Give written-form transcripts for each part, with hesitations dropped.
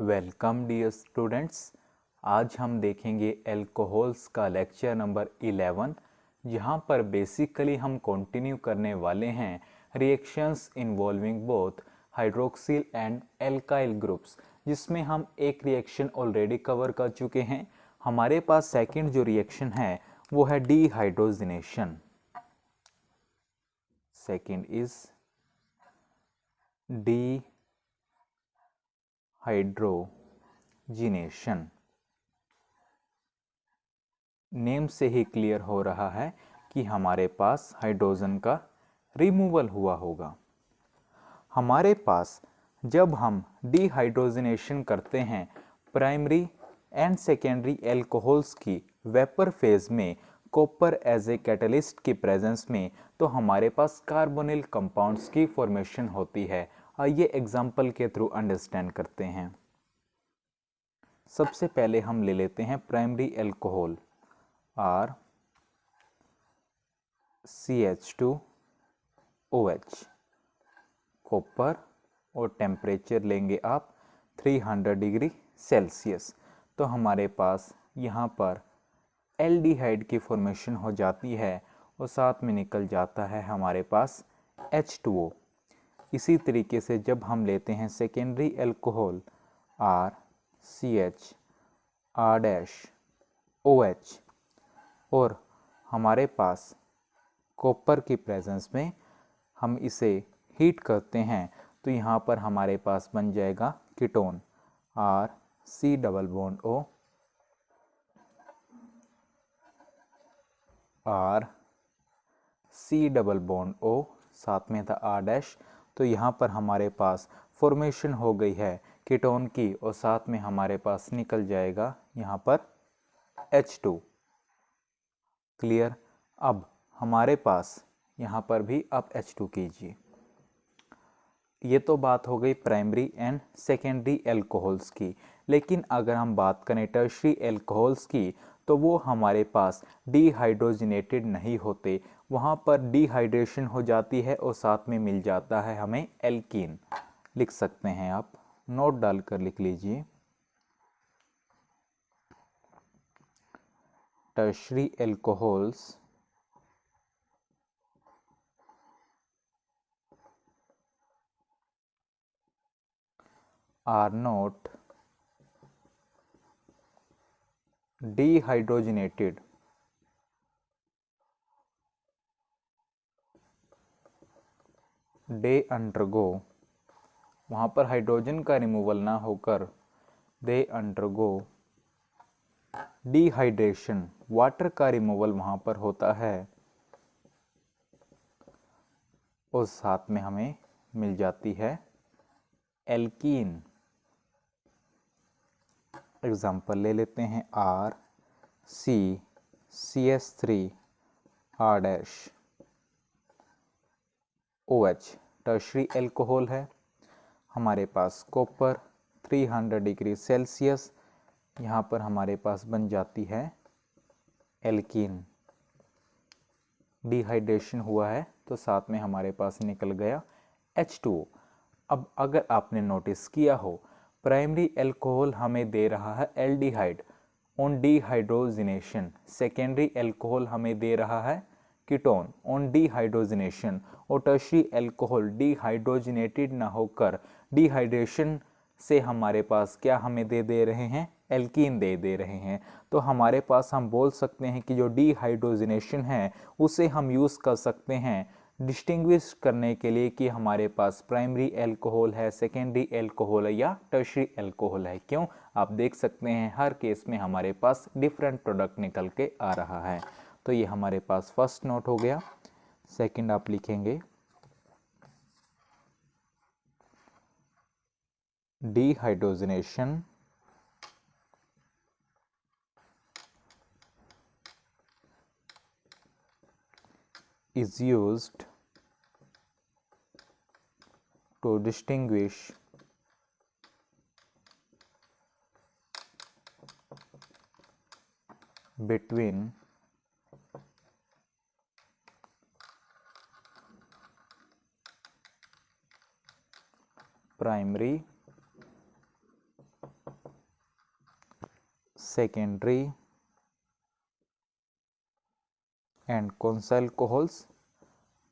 Welcome dear students. आज हम देखेंगे एल्कोहल्स का लेक्चर नंबर 11, जहां पर बेसिकली हम कंटिन्यू करने वाले हैं reactions involving both hydroxyl and alkyl groups, जिसमें हम एक रिएक्शन ऑलरेडी कवर कर चुके हैं। हमारे पास सेकंड जो रिएक्शन है वो है dehydrogenation. Second is dehydrogenation. Name से ही क्लियर हो रहा है कि हमारे पास हाइड्रोजन का रिमूवल हुआ होगा। हमारे पास जब हम डीहाइड्रोजिनेशन करते हैं प्राइमरी एंड सेकेंडरी एल्कोहल्स की वेपर फेज में कॉपर एज ए कैटलिस्ट की प्रेजेंस में, तो हमारे पास कार्बोनिल कंपाउंड्स की फॉर्मेशन होती है। आइए एग्जाम्पल के थ्रू अंडरस्टैंड करते हैं। सबसे पहले हम ले लेते हैं primary alcohol are CH2OH, copper, और टेम्परेचर लेंगे आप 300 डिग्री सेल्सियस। तो हमारे पास यहाँ पर एल्डिहाइड की फॉर्मेशन हो जाती है और साथ में निकल जाता है हमारे पास H2O। इसी तरीके से जब हम लेते हैं सेकेंडरी एल्कोहल RCHR-OH और हमारे पास कॉपर की प्रेजेंस में हम इसे हीट करते हैं, तो यहाँ पर हमारे पास बन जाएगा कीटोन RC+O RC+O, साथ में था R'। तो यहाँ पर हमारे पास फॉर्मेशन हो गई है कीटोन की और साथ में हमारे पास निकल जाएगा यहाँ पर H2। क्लियर। अब हमारे पास यहाँ पर भी आप H2 कीजिए। ये तो बात हो गई प्राइमरी एंड सेकेंडरी एल्कोहल्स की, लेकिन अगर हम बात करें टर्शरी एल्कोहल्स की तो वो हमारे पास डीहाइड्रोजिनेटेड नहीं होते। वहाँ पर डिहाइड्रेशन हो जाती है और साथ में मिल जाता है हमें एल्कीन। लिख सकते हैं आप, नोट डालकर लिख लीजिए। Tertiary alcohols are not dehydrogenated they undergo, वहाँ पर हाइड्रोजन का रिमूवल ना होकर they undergo डिहाइड्रेशन, वाटर का रिमूवल वहाँ पर होता है और साथ में हमें मिल जाती है एल्कीन। एग्जाम्पल ले लेते हैं RCCS3R-OH टर्शरी एल्कोहल है। हमारे पास कॉपर 300 डिग्री सेल्सियस, यहाँ पर हमारे पास बन जाती है एल्कीन। डिहाइड्रेशन हुआ है तो साथ में हमारे पास निकल गया H2O। अब अगर आपने नोटिस किया हो, प्राइमरी एल्कोहल हमें दे रहा है aldehyde on dehydrogenation, secondary alcohol हमें दे रहा है कीटोन ऑन डिहाइड्रोजिनेशन, और टर्शरी एल्कोहल डिहाइड्रोजिनेटेड ना होकर डिहाइड्रेशन से हमारे पास क्या हमें दे रहे हैं, एल्कीन दे रहे हैं। तो हमारे पास हम बोल सकते हैं कि जो डिहाइड्रोजिनेशन है उसे हम यूज़ कर सकते हैं डिस्टिंग्विश करने के लिए कि हमारे पास प्राइमरी एल्कोहल है, सेकेंडरी एल्कोहल है या टर्शरी एल्कोहल है। क्यों, आप देख सकते हैं हर केस में हमारे पास डिफरेंट प्रोडक्ट निकल के आ रहा है। तो ये हमारे पास फर्स्ट नोट हो गया। सेकंड आप लिखेंगे dehydrogenation is used to distinguish between primary secondary and कौन सा एल्कोहल्स,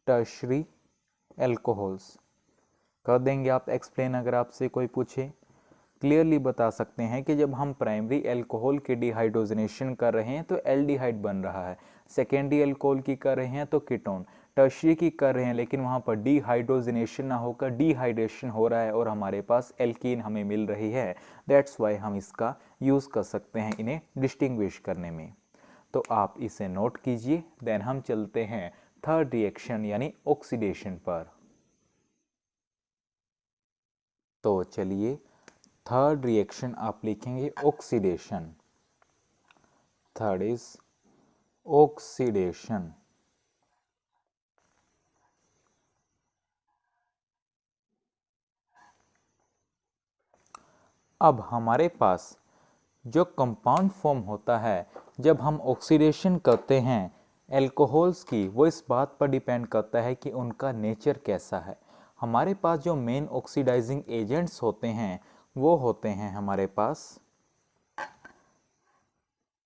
टर्शरी एल्कोहल्स। कर देंगे आप एक्सप्लेन अगर आपसे कोई पूछे। क्लियरली बता सकते हैं कि जब हम प्राइमरी अल्कोहल के डिहाइड्रोजनेशन कर रहे हैं तो एल्डिहाइड बन रहा है, सेकेंडरी अल्कोहल की कर रहे हैं तो कीटोन, टर्शरी की कर रहे हैं लेकिन वहाँ पर डिहाइड्रोजनेशन ना होकर डिहाइड्रेशन हो रहा है और हमारे पास एल्कीन हमें मिल रही है। दैट्स वाई हम इसका यूज़ कर सकते हैं इन्हें डिस्टिंग्विश करने में। तो आप इसे नोट कीजिए। देन हम चलते हैं थर्ड रिएक्शन यानी ऑक्सीडेशन पर। तो चलिए थर्ड रिएक्शन आप लिखेंगे ऑक्सीडेशन। Third is oxidation. अब हमारे पास जो कंपाउंड फॉर्म होता है जब हम ऑक्सीडेशन करते हैं एल्कोहल्स की, वो इस बात पर डिपेंड करता है कि उनका नेचर कैसा है। हमारे पास जो मेन ऑक्सीडाइजिंग एजेंट्स होते हैं वो होते हैं हमारे पास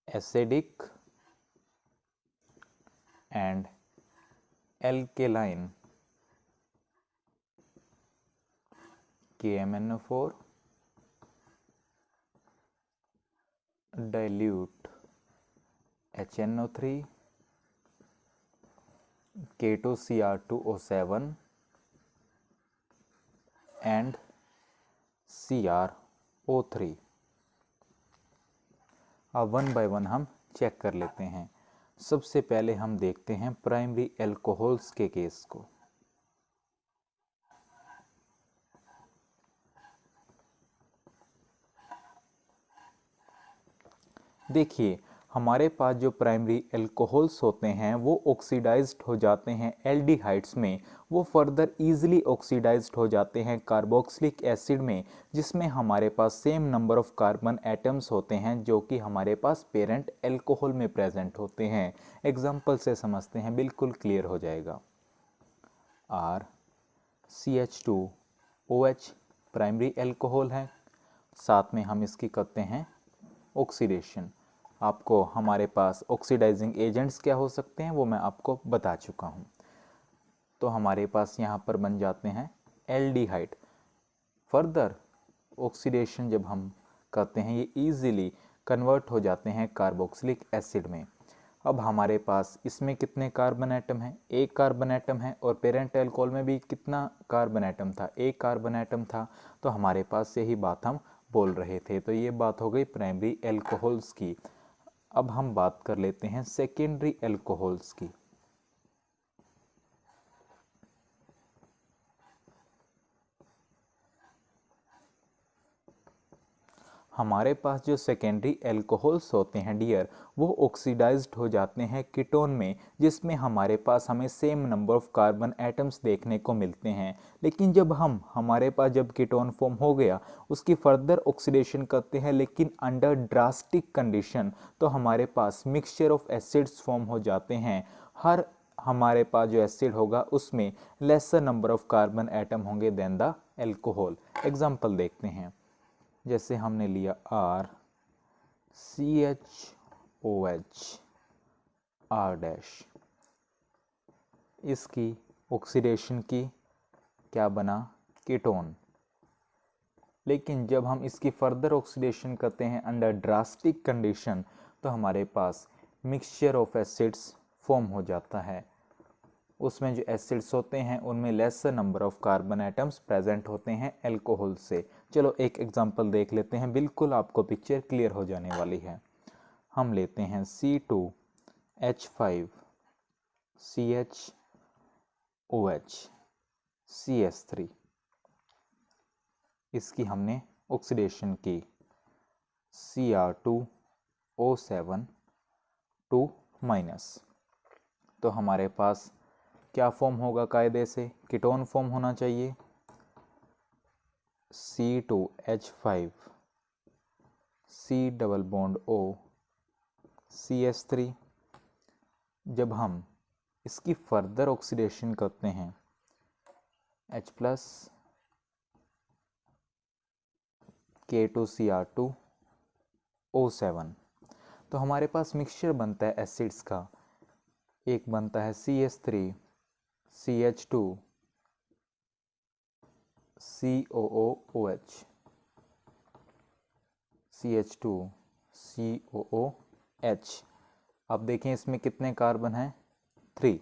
acidic and alkaline, KMnO4, dilute HNO3, K2Cr2O7 and CrO3। अब वन बाय वन हम चेक कर लेते हैं। सबसे पहले हम देखते हैं प्राइमरी एल्कोहल्स के केस को। देखिए हमारे पास जो प्राइमरी एल्कोहल्स होते हैं वो ऑक्सीडाइज्ड हो जाते हैं एल्डिहाइड्स में, वो फर्दर इजीली ऑक्सीडाइज्ड हो जाते हैं कार्बोक्सिलिक एसिड में, जिसमें हमारे पास same number of carbon atoms होते हैं जो कि हमारे पास पेरेंट एल्कोहल में प्रेजेंट होते हैं। एग्जाम्पल से समझते हैं, बिल्कुल क्लियर हो जाएगा। RCH2OH प्राइमरी एल्कोहल है, साथ में हम इसकी करते हैं ऑक्सीडेशन। आपको हमारे पास ऑक्सीडाइजिंग एजेंट्स क्या हो सकते हैं वो मैं आपको बता चुका हूँ। तो हमारे पास यहाँ पर बन जाते हैं एल्डिहाइड। फर्दर ऑक्सीडेशन जब हम करते हैं ये इजीली कन्वर्ट हो जाते हैं कार्बोक्सिलिक एसिड में। अब हमारे पास इसमें कितने कार्बन एटम हैं? एक कार्बन एटम है। और पेरेंट एल्कोहल में भी कितना कार्बन एटम था? एक कार्बन एटम था। तो हमारे पास यही बात हम बोल रहे थे। तो ये बात हो गई प्राइमरी एल्कोहल्स की। अब हम बात कर लेते हैं सेकेंडरी एल्कोहल्स की। हमारे पास जो सेकेंडरी एल्कोहल्स होते हैं डियर, वो ऑक्सीडाइज्ड हो जाते हैं कीटोन में, जिसमें हमारे पास हमें same number of carbon atoms देखने को मिलते हैं। लेकिन जब हमारे पास जब कीटोन फॉर्म हो गया उसकी फर्दर ऑक्सीडेशन करते हैं लेकिन अंडर ड्रास्टिक कंडीशन, तो हमारे पास मिक्सचर ऑफ एसिड्स फॉर्म हो जाते हैं। हर हमारे पास जो एसिड होगा उसमें laser number of carbon atom होंगे देन द एल्कोहल। एग्जाम्पल देखते हैं, जैसे हमने लिया RCHOH R', इसकी ऑक्सीडेशन की क्या बना? कीटोन। लेकिन जब हम इसकी फर्दर ऑक्सीडेशन करते हैं अंडर ड्रास्टिक कंडीशन, तो हमारे पास मिक्सचर ऑफ एसिड्स फॉर्म हो जाता है। उसमें जो एसिड्स होते हैं उनमें laser number of carbon atoms present होते हैं एल्कोहल से। चलो एक एग्जांपल देख लेते हैं, बिल्कुल आपको पिक्चर क्लियर हो जाने वाली है। हम लेते हैं C2H5CHOH इसकी हमने ऑक्सीडेशन की Cr2O7 2-। तो हमारे पास क्या फॉर्म होगा? कायदे से कीटोन फॉर्म होना चाहिए। C2H5 C+O CH3। जब हम इसकी फर्दर ऑक्सीडेशन करते हैं H+ K2Cr2O7, तो हमारे पास मिक्सचर बनता है एसिड्स का। एक बनता है CH3 CH2 COOH CH2 COOH। अब देखें इसमें कितने कार्बन हैं, 3।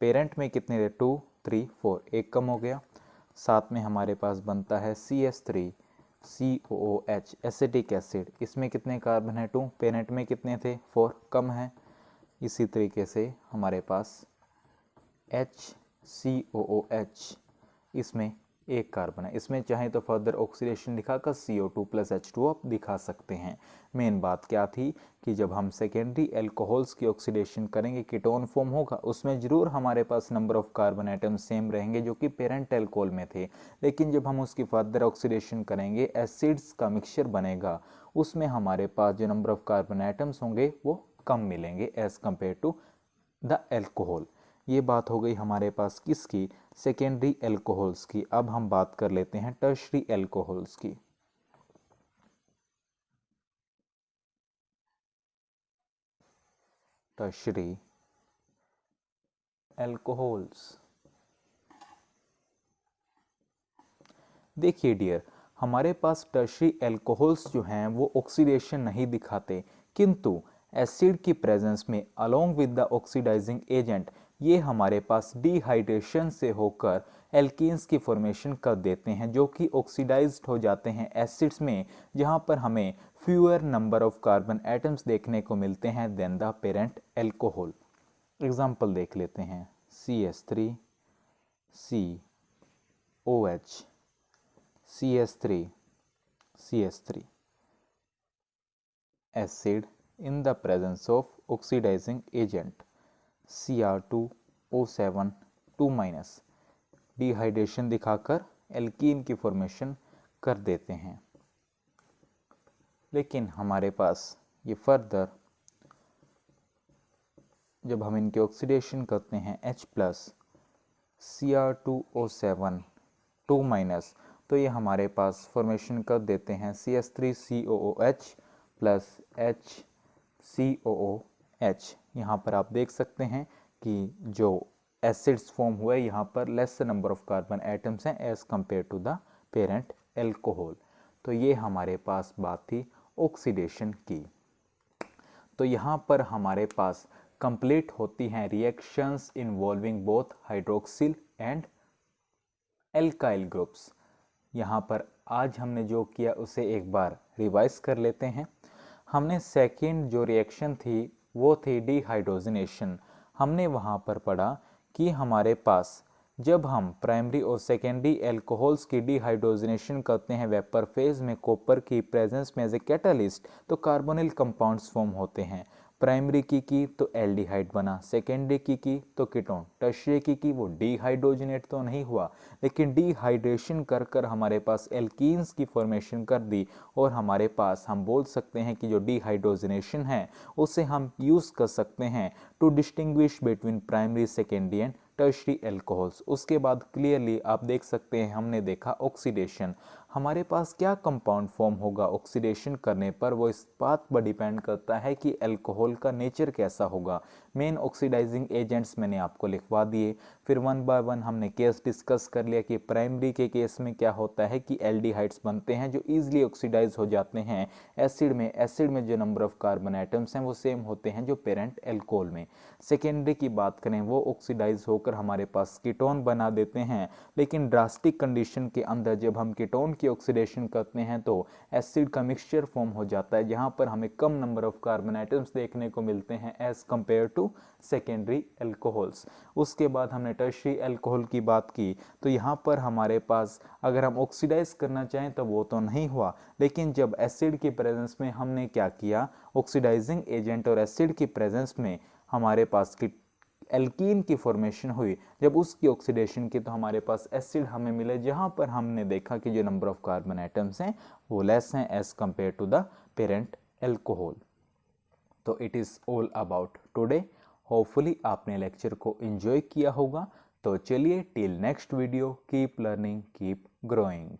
पेरेंट में कितने थे, 2 3 4, एक कम हो गया। साथ में हमारे पास बनता है CH3 COOH एसिटिक एसिड। इसमें कितने कार्बन है, 2। पेरेंट में कितने थे, 4, कम है। इसी तरीके से हमारे पास HCOOH, इसमें एक कार्बन है। इसमें चाहे तो फर्दर ऑक्सीडेशन दिखाकर CO2 + H2O आप दिखा सकते हैं। मेन बात क्या थी कि जब हम सेकेंडरी एल्कोहल्स की ऑक्सीडेशन करेंगे, कीटोन फॉर्म होगा, उसमें जरूर हमारे पास number of carbon atom same रहेंगे जो कि पेरेंट एल्कोहल में थे। लेकिन जब हम उसकी फर्दर ऑक्सीडेशन करेंगे, एसिड्स का मिक्सचर बनेगा, उसमें हमारे पास जो नंबर ऑफ कार्बन एटम्स होंगे वो कम मिलेंगे as compared to the alcohol. ये बात हो गई हमारे पास किसकी, सेकेंडरी एल्कोहल्स की। अब हम बात कर लेते हैं टर्शरी एल्कोहल्स की। टर्शरी एल्कोहल्स, देखिए डियर, हमारे पास टर्शरी एल्कोहल्स जो हैं वो ऑक्सीडेशन नहीं दिखाते, किंतु एसिड की प्रेजेंस में along with the oxidising agent ये हमारे पास डिहाइड्रेशन से होकर एल्कीन्स की फॉर्मेशन कर देते हैं, जो कि ऑक्सीडाइज्ड हो जाते हैं एसिड्स में, जहां पर हमें fewer number of carbon atoms देखने को मिलते हैं than the parent alcohol. Example देख लेते हैं, CH3 COH CH3 CH3 acid in the presence of oxidizing agent Cr2O7 2- dehydration दिखाकर एल्कीन की फॉर्मेशन कर देते हैं। लेकिन हमारे पास ये फर्दर जब हम इनके ऑक्सीडेशन करते हैं H+ Cr2O7 2- तो ये हमारे पास फॉर्मेशन कर देते हैं CH3COOH + HCOOH। यहाँ पर आप देख सकते हैं कि जो एसिड्स फॉर्म हुए यहाँ पर less number of carbon atoms हैं as compared to the parent alcohol. तो ये हमारे पास बात थी ऑक्सीडेशन की। तो यहाँ पर हमारे पास कंप्लीट होती हैं reactions involving both hydroxyl and alkyl groups. यहाँ पर आज हमने जो किया उसे एक बार रिवाइज कर लेते हैं। हमने सेकेंड जो रिएक्शन थी वो थी डिहाइड्रोजनेशन। हमने वहाँ पर पढ़ा कि हमारे पास जब हम प्राइमरी और सेकेंडरी एल्कोहल्स की डिहाइड्रोजनेशन करते हैं वेपर फेज में कॉपर की प्रेजेंस में एज ए कैटालिस्ट, तो कार्बोनिल कंपाउंड्स फॉर्म होते हैं। प्राइमरी की तो एल्डिहाइड बना, सेकेंडरी की तो कीटोन, टर्शियरी की वो डिहाइड्रोजनेट तो नहीं हुआ, लेकिन डिहाइड्रेशन कर कर हमारे पास एल्कीन्स की फॉर्मेशन कर दी। और हमारे पास हम बोल सकते हैं कि जो डिहाइड्रोजनेशन है उसे हम यूज़ कर सकते हैं to distinguish between primary, secondary and tertiary alcohols. उसके बाद क्लियरली आप देख सकते हैं, हमने देखा ऑक्सीडेशन। हमारे पास क्या कंपाउंड फॉर्म होगा ऑक्सीडेशन करने पर, वो इस बात पर डिपेंड करता है कि एल्कोहल का नेचर कैसा होगा। मेन ऑक्सीडाइजिंग एजेंट्स मैंने आपको लिखवा दिए। फिर 1 बाय 1 हमने केस डिस्कस कर लिया कि प्राइमरी के केस में क्या होता है कि एल्डिहाइड्स बनते हैं जो ईजिली ऑक्सीडाइज हो जाते हैं एसिड में। एसिड में जो नंबर ऑफ कार्बन एटम्स हैं वो सेम होते हैं जो पेरेंट एल्कोहल में। सेकेंडरी की बात करें, वो ऑक्सीडाइज होकर हमारे पास कीटोन बना देते हैं। लेकिन ड्रास्टिक कंडीशन के अंदर जब हम कीटोन की ऑक्सीडेशन करते हैं तो एसिड का मिक्सचर फॉर्म हो जाता है, जहां पर हमें कम नंबर ऑफ कार्बन एटम्स देखने को मिलते हैं as compared to secondary alcohols. उसके बाद हमने टर्शियरी एल्कोहल की बात की, तो यहाँ पर हमारे पास अगर हम ऑक्सीडाइज करना चाहें तो वो तो नहीं हुआ, लेकिन जब एसिड की प्रेजेंस में हमने क्या किया, ऑक्सीडाइजिंग एजेंट और एसिड की प्रेजेंस में हमारे पास की एल्कीन की फॉर्मेशन हुई। जब उसकी ऑक्सीडेशन की तो हमारे पास एसिड हमें मिले, जहां पर हमने देखा कि जो नंबर ऑफ कार्बन एटम्स हैं वो लेस हैं as compared to the parent alcohol. तो it is all about today. Hopefully आपने लेक्चर को एंजॉय किया होगा। तो चलिए till next video, keep learning, keep growing.